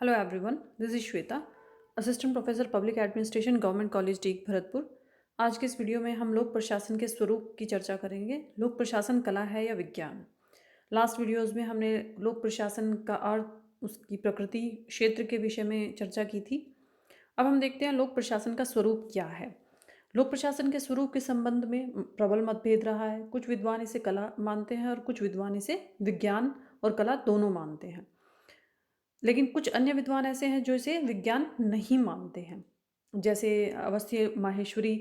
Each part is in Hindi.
Hello everyone, this is Shweta, assistant professor public administration government college Deeg Bharatpur. आज के इस वीडियो में हम लोक प्रशासन के स्वरूप की चर्चा करेंगे। लोक प्रशासन कला है या विज्ञान। लास्ट वीडियोस में हमने लोक प्रशासन का अर्थ, उसकी प्रकृति, क्षेत्र के विषय में चर्चा की थी। अब हम देखते हैं लोक प्रशासन का स्वरूप क्या है। लोक प्रशासन के स्वरूप के संबंध में प्रबल मतभेद रहा है। कुछ विद्वान इसे कला मानते हैं और कुछ विद्वान इसे विज्ञान और कला दोनों मानते हैं। लेकिन कुछ अन्य विद्वान ऐसे हैं जो इसे विज्ञान नहीं मानते हैं। जैसे अवस्थी माहेश्वरी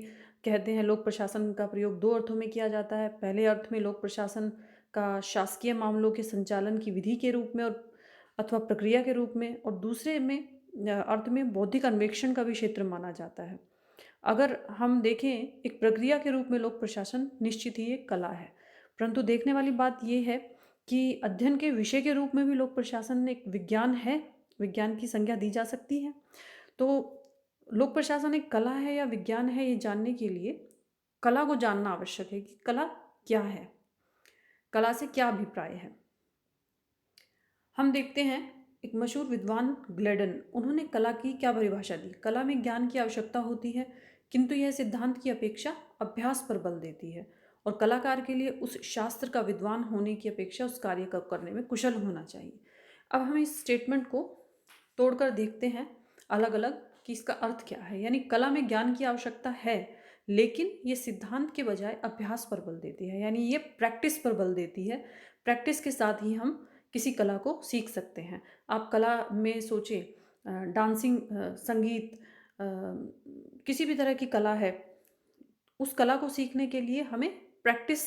कहते हैं लोक प्रशासन का प्रयोग दो अर्थों में किया जाता है। पहले अर्थ में लोक प्रशासन का शासकीय मामलों के संचालन की विधि के रूप में और अथवा प्रक्रिया के रूप में, और दूसरे में अर्थ में बौद्धिक अन्वेषण का भी क्षेत्र माना जाता है। अगर हम देखें, एक प्रक्रिया के रूप में लोक प्रशासन निश्चित ही एक कला है, परंतु देखने वाली बात यह है कि अध्ययन के विषय के रूप में भी लोक प्रशासन एक विज्ञान है, विज्ञान की संज्ञा दी जा सकती है। तो लोक प्रशासन एक कला है या विज्ञान है, ये जानने के लिए कला को जानना आवश्यक है कि कला क्या है, कला से क्या अभिप्राय है। हम देखते हैं एक मशहूर विद्वान ग्लेडन, उन्होंने कला की क्या परिभाषा दी। कला में ज्ञान की आवश्यकता होती है, किंतु यह सिद्धांत की अपेक्षा अभ्यास पर बल देती है, और कलाकार के लिए उस शास्त्र का विद्वान होने की अपेक्षा उस कार्य को करने में कुशल होना चाहिए। अब हम इस स्टेटमेंट को तोड़कर देखते हैं अलग अलग कि इसका अर्थ क्या है। यानी कला में ज्ञान की आवश्यकता है, लेकिन ये सिद्धांत के बजाय अभ्यास पर बल देती है, यानी ये प्रैक्टिस पर बल देती है। प्रैक्टिस के साथ ही हम किसी कला को सीख सकते हैं। आप कला में सोचें, डांसिंग, संगीत, किसी भी तरह की कला है, उस कला को सीखने के लिए हमें प्रैक्टिस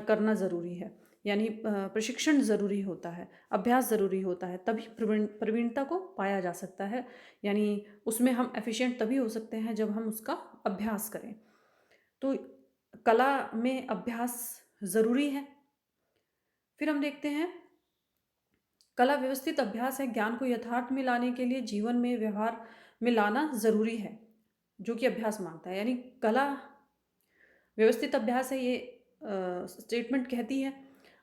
करना ज़रूरी है। यानी प्रशिक्षण ज़रूरी होता है, अभ्यास ज़रूरी होता है, तभी प्रवीणता को पाया जा सकता है। यानी उसमें हम एफिशिएंट तभी हो सकते हैं जब हम उसका अभ्यास करें। तो कला में अभ्यास ज़रूरी है। फिर हम देखते हैं, कला व्यवस्थित अभ्यास है। ज्ञान को यथार्थ में लाने के लिए जीवन में, व्यवहार में लाना ज़रूरी है, जो कि अभ्यास मांगता है। यानी कला व्यवस्थित अभ्यास है, ये स्टेटमेंट कहती है।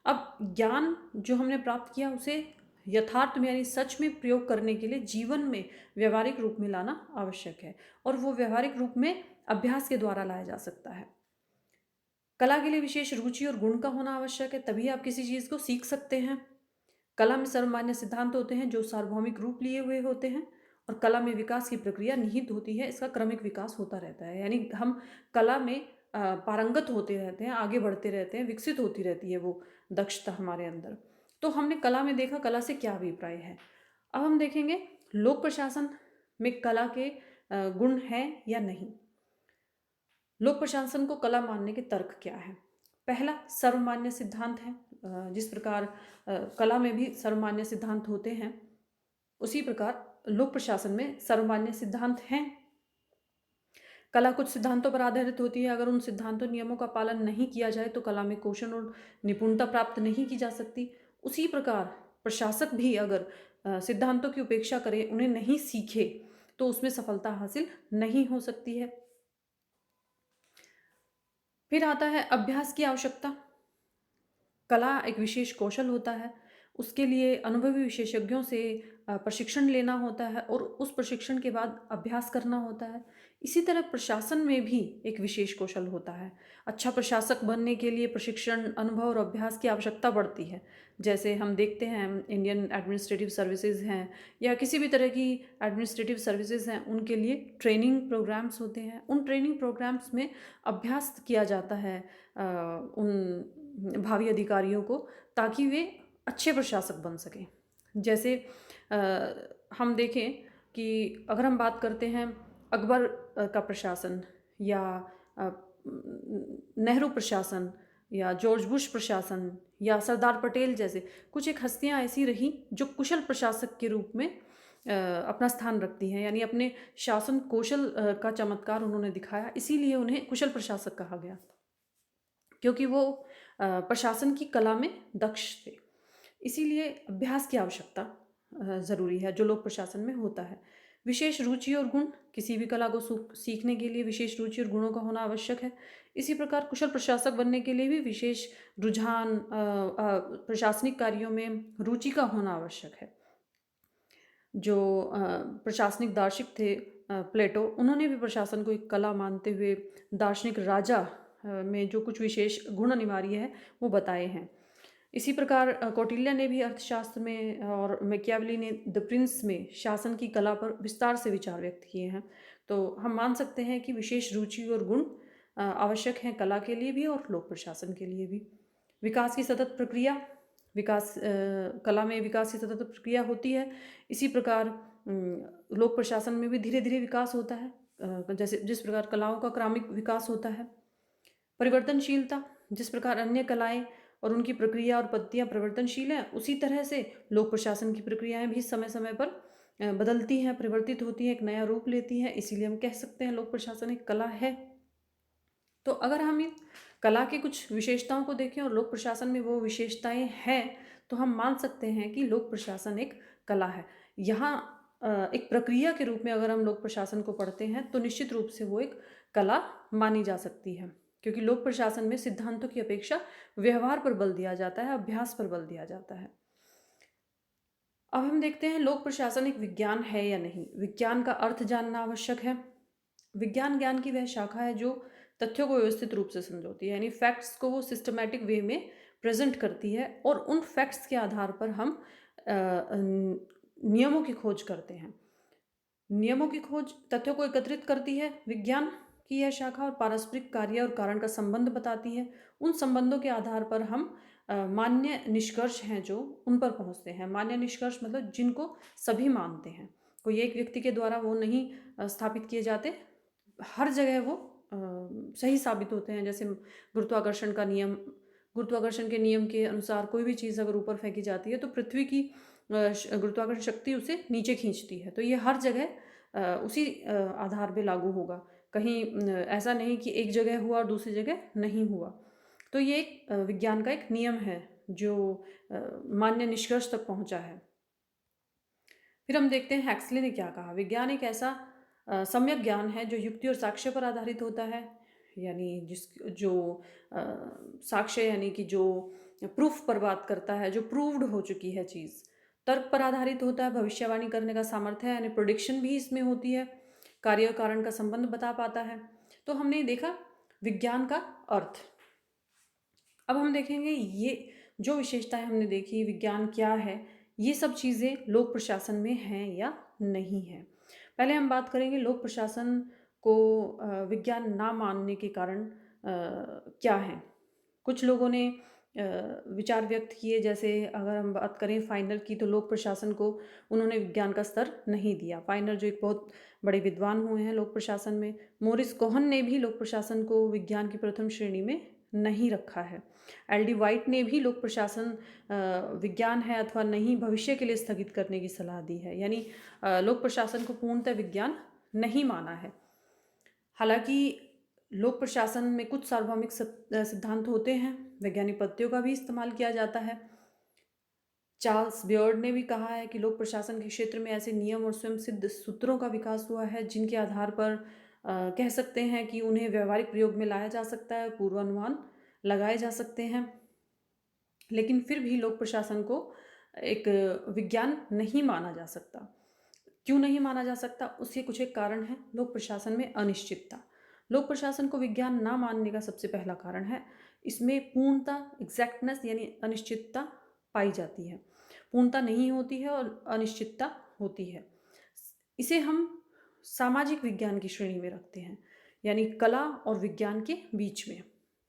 अब ज्ञान जो हमने प्राप्त किया उसे यथार्थ में, यानी सच में प्रयोग करने के लिए जीवन में व्यवहारिक रूप में लाना आवश्यक है, और वो व्यवहारिक रूप में अभ्यास के द्वारा लाया जा सकता है। कला के लिए विशेष रुचि और गुण का होना आवश्यक है, तभी आप किसी चीज़ को सीख सकते हैं। कला में सर्वमान्य सिद्धांत होते हैं जो सार्वभौमिक रूप लिए हुए होते हैं, और कला में विकास की प्रक्रिया निहित होती है, इसका क्रमिक विकास होता रहता है। यानी हम कला में पारंगत होते रहते हैं, आगे बढ़ते रहते हैं, विकसित होती रहती है वो दक्षता हमारे अंदर। तो हमने कला में देखा कला से क्या अभिप्राय है। अब हम देखेंगे लोक प्रशासन में कला के गुण हैं या नहीं। लोक प्रशासन को कला मानने के तर्क क्या है। पहला, सर्वमान्य सिद्धांत है। जिस प्रकार कला में भी सर्वमान्य सिद्धांत होते हैं, उसी प्रकार लोक प्रशासन में सर्वमान्य सिद्धांत हैं। कला कुछ सिद्धांतों पर आधारित होती है। अगर उन सिद्धांतों नियमों का पालन नहीं किया जाए तो कला में कौशल और निपुणता प्राप्त नहीं की जा सकती। उसी प्रकार प्रशासक भी अगर सिद्धांतों की उपेक्षा करे, उन्हें नहीं सीखे, तो उसमें सफलता हासिल नहीं हो सकती है। फिर आता है अभ्यास की आवश्यकता। कला एक विशेष कौशल होता है, उसके लिए अनुभवी विशेषज्ञों से प्रशिक्षण लेना होता है, और उस प्रशिक्षण के बाद अभ्यास करना होता है। इसी तरह प्रशासन में भी एक विशेष कौशल होता है। अच्छा प्रशासक बनने के लिए प्रशिक्षण, अनुभव और अभ्यास की आवश्यकता पड़ती है। जैसे हम देखते हैं, इंडियन एडमिनिस्ट्रेटिव सर्विसेज हैं या किसी भी तरह की एडमिनिस्ट्रेटिव सर्विसेज हैं, उनके लिए ट्रेनिंग प्रोग्राम्स होते हैं। उन ट्रेनिंग प्रोग्राम्स में अभ्यास किया जाता है उन भावी अधिकारियों को, ताकि वे अच्छे प्रशासक बन सकें। जैसे हम देखें कि अगर हम बात करते हैं अकबर का प्रशासन, या नेहरू प्रशासन, या जॉर्ज बुश प्रशासन, या सरदार पटेल जैसे कुछ एक हस्तियां ऐसी रहीं जो कुशल प्रशासक के रूप में अपना स्थान रखती हैं। यानी अपने शासन कौशल का चमत्कार उन्होंने दिखाया, इसीलिए उन्हें कुशल प्रशासक कहा गया, क्योंकि वो प्रशासन की कला में दक्ष थे। इसीलिए अभ्यास की आवश्यकता ज़रूरी है, जो लोक प्रशासन में होता है। विशेष रुचि और गुण, किसी भी कला को सीखने के लिए विशेष रुचि और गुणों का होना आवश्यक है। इसी प्रकार कुशल प्रशासक बनने के लिए भी विशेष रुझान, प्रशासनिक कार्यों में रुचि का होना आवश्यक है। जो प्रशासनिक दार्शनिक थे प्लेटो, उन्होंने भी प्रशासन को एक कला मानते हुए दार्शनिक राजा में जो कुछ विशेष गुण अनिवार्य है वो बताए हैं। इसी प्रकार कौटिल्य ने भी अर्थशास्त्र में और मैकियावेली ने द प्रिंस में शासन की कला पर विस्तार से विचार व्यक्त किए हैं। तो हम मान सकते हैं कि विशेष रुचि और गुण आवश्यक हैं कला के लिए भी और लोक प्रशासन के लिए भी। विकास की सतत प्रक्रिया, कला में विकास की सतत प्रक्रिया होती है। इसी प्रकार लोक प्रशासन में भी धीरे धीरे विकास होता है, जैसे जिस प्रकार कलाओं का क्रमिक विकास होता है। परिवर्तनशीलता, जिस प्रकार अन्य कलाएं और उनकी प्रक्रिया और पद्धतियां परिवर्तनशील हैं, उसी तरह से लोक प्रशासन की प्रक्रियाएं भी समय समय पर बदलती हैं, परिवर्तित होती हैं, एक नया रूप लेती हैं। इसीलिए हम कह सकते हैं लोक प्रशासन एक कला है। तो अगर हम इन कला की कुछ विशेषताओं को देखें और लोक प्रशासन में वो विशेषताएं हैं, तो हम मान सकते हैं कि लोक प्रशासन एक कला है। यहाँ एक प्रक्रिया के रूप में अगर हम लोक प्रशासन को पढ़ते हैं तो निश्चित रूप से वो एक कला मानी जा सकती है, क्योंकि लोक प्रशासन में सिद्धांतों की अपेक्षा व्यवहार पर बल दिया जाता है, अभ्यास पर बल दिया जाता है। अब हम देखते हैं लोक प्रशासन एक विज्ञान है या नहीं। विज्ञान का अर्थ जानना आवश्यक है। विज्ञान ज्ञान की वह शाखा है जो तथ्यों को व्यवस्थित रूप से समझौती है, यानी फैक्ट्स को वो सिस्टमैटिक वे में प्रेजेंट करती है और उन फैक्ट्स के आधार पर हम नियमों की खोज करते हैं। नियमों की खोज तथ्यों को एकत्रित करती है। विज्ञान की यह शाखा और पारस्परिक कार्य और कारण का संबंध बताती है। उन संबंधों के आधार पर हम मान्य निष्कर्ष हैं जो उन पर पहुंचते हैं। मान्य निष्कर्ष मतलब जिनको सभी मानते हैं, कोई एक व्यक्ति के द्वारा वो नहीं स्थापित किए जाते, हर जगह वो सही साबित होते हैं। जैसे गुरुत्वाकर्षण का नियम, गुरुत्वाकर्षण के नियम के अनुसार कोई भी चीज़ अगर ऊपर फेंकी जाती है तो पृथ्वी की गुरुत्वाकर्षण शक्ति उसे नीचे खींचती है। तो ये हर जगह उसी आधार पे लागू होगा। कहीं ऐसा नहीं कि एक जगह हुआ और दूसरी जगह नहीं हुआ। तो ये एक विज्ञान का एक नियम है जो मान्य निष्कर्ष तक पहुंचा है। फिर हम देखते हैं हैक्सले ने क्या कहा। विज्ञान एक ऐसा सम्यक ज्ञान है जो युक्ति और साक्ष्य पर आधारित होता है, यानी जो साक्ष्य यानी कि जो प्रूफ पर बात करता है, जो प्रूव्ड हो चुकी है चीज़। तर्क पर आधारित होता है, भविष्यवाणी करने का सामर्थ्य है, यानी प्रोडिक्शन भी इसमें होती है, कार्य और कारण का संबंध बता पाता है। तो हमने देखा विज्ञान का अर्थ। अब हम देखेंगे ये जो विशेषताएं हमने देखी, विज्ञान क्या है, ये सब चीज़ें लोक प्रशासन में हैं या नहीं है। पहले हम बात करेंगे लोक प्रशासन को विज्ञान ना मानने के कारण क्या हैं। कुछ लोगों ने विचार व्यक्त किए, जैसे अगर हम बात करें फाइनर की, तो लोक प्रशासन को उन्होंने विज्ञान का स्तर नहीं दिया। फाइनर जो एक बहुत बड़े विद्वान हुए हैं लोक प्रशासन में। मोरिस कोहन ने भी लोक प्रशासन को विज्ञान की प्रथम श्रेणी में नहीं रखा है। एल.डी. वाइट ने भी लोक प्रशासन विज्ञान है अथवा नहीं, भविष्य के लिए स्थगित करने की सलाह दी है, यानी लोक प्रशासन को पूर्णतः विज्ञान नहीं माना है। हालांकि लोक प्रशासन में कुछ सार्वभौमिक सिद्धांत होते हैं, वैज्ञानिक पद्धतियों का भी इस्तेमाल किया जाता है। चार्ल्स बियर्ड ने भी कहा है कि लोक प्रशासन के क्षेत्र में ऐसे नियम और स्वयं सिद्ध सूत्रों का विकास हुआ है जिनके आधार पर कह सकते हैं कि उन्हें व्यवहारिक प्रयोग में लाया जा सकता है, पूर्वानुमान लगाए जा सकते हैं। लेकिन फिर भी लोक प्रशासन को एक विज्ञान नहीं माना जा सकता। क्यों नहीं माना जा सकता? उसके कुछ एक कारण है। लोक प्रशासन में अनिश्चितता। लोक प्रशासन को विज्ञान ना मानने का सबसे पहला कारण है इसमें पूर्णता, एग्जैक्टनेस यानी अनिश्चितता पाई जाती है। पूर्णता नहीं होती है और अनिश्चितता होती है। इसे हम सामाजिक विज्ञान की श्रेणी में रखते हैं, यानी कला और विज्ञान के बीच में।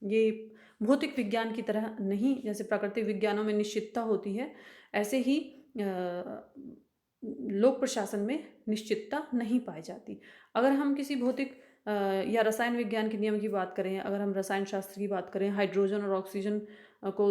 ये भौतिक विज्ञान की तरह नहीं, जैसे प्राकृतिक विज्ञानों में निश्चितता होती है, ऐसे ही लोक प्रशासन में निश्चितता नहीं पाई जाती। अगर हम किसी भौतिक या रसायन विज्ञान के नियम की बात करें, अगर हम रसायन शास्त्र की बात करें, हाइड्रोजन और ऑक्सीजन को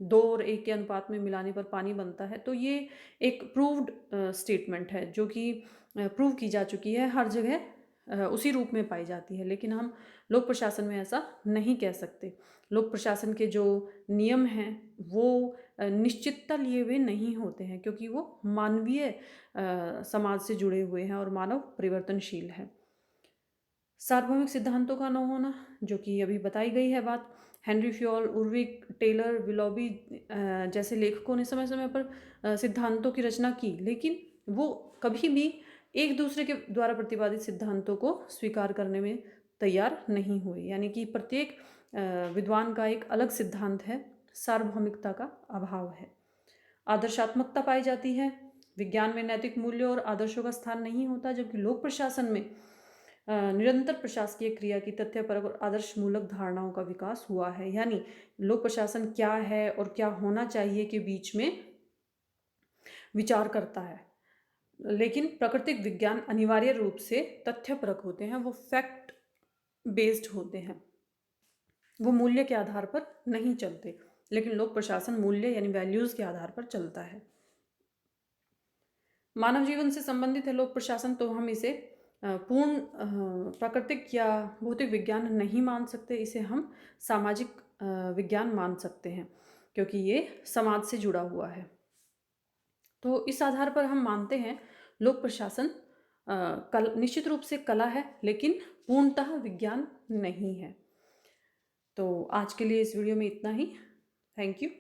2 और 1 के अनुपात में मिलाने पर पानी बनता है, तो ये एक प्रूव्ड स्टेटमेंट है जो कि प्रूव की जा चुकी है, हर जगह उसी रूप में पाई जाती है। लेकिन हम लोक प्रशासन में ऐसा नहीं कह सकते। लोक प्रशासन के जो नियम हैं वो निश्चितता लिए हुए नहीं होते हैं, क्योंकि वो मानवीय समाज से जुड़े हुए हैं और मानव परिवर्तनशील है। सार्वभौमिक सिद्धांतों का न होना, जो कि अभी बताई गई है बात। हेनरी फ्योल, उर्विक, टेलर, विलोबी जैसे लेखकों ने समय समय पर सिद्धांतों की रचना की, लेकिन वो कभी भी एक दूसरे के द्वारा प्रतिपादित सिद्धांतों को स्वीकार करने में तैयार नहीं हुए। यानी कि प्रत्येक विद्वान का एक अलग सिद्धांत है, सार्वभौमिकता का अभाव है। आदर्शात्मकता पाई जाती है। विज्ञान में नैतिक मूल्यों और आदर्शों का स्थान नहीं होता, जबकि लोक प्रशासन में निरंतर प्रशासकीय क्रिया की तथ्यपरक और आदर्श मूलक धारणाओं का विकास हुआ है। यानी लोक प्रशासन क्या है और क्या होना चाहिए के बीच में विचार करता है, लेकिन प्राकृतिक विज्ञान अनिवार्य रूप से तथ्यपरक होते हैं, वो फैक्ट बेस्ड होते हैं, वो मूल्य के आधार पर नहीं चलते। लेकिन लोक प्रशासन मूल्य यानी वैल्यूज के आधार पर चलता है। मानव जीवन से संबंधित है लोक प्रशासन, तो हम इसे पूर्ण प्राकृतिक या भौतिक विज्ञान नहीं मान सकते, इसे हम सामाजिक विज्ञान मान सकते हैं, क्योंकि ये समाज से जुड़ा हुआ है। तो इस आधार पर हम मानते हैं लोक प्रशासन निश्चित रूप से कला है, लेकिन पूर्णतः विज्ञान नहीं है। तो आज के लिए इस वीडियो में इतना ही। Thank you.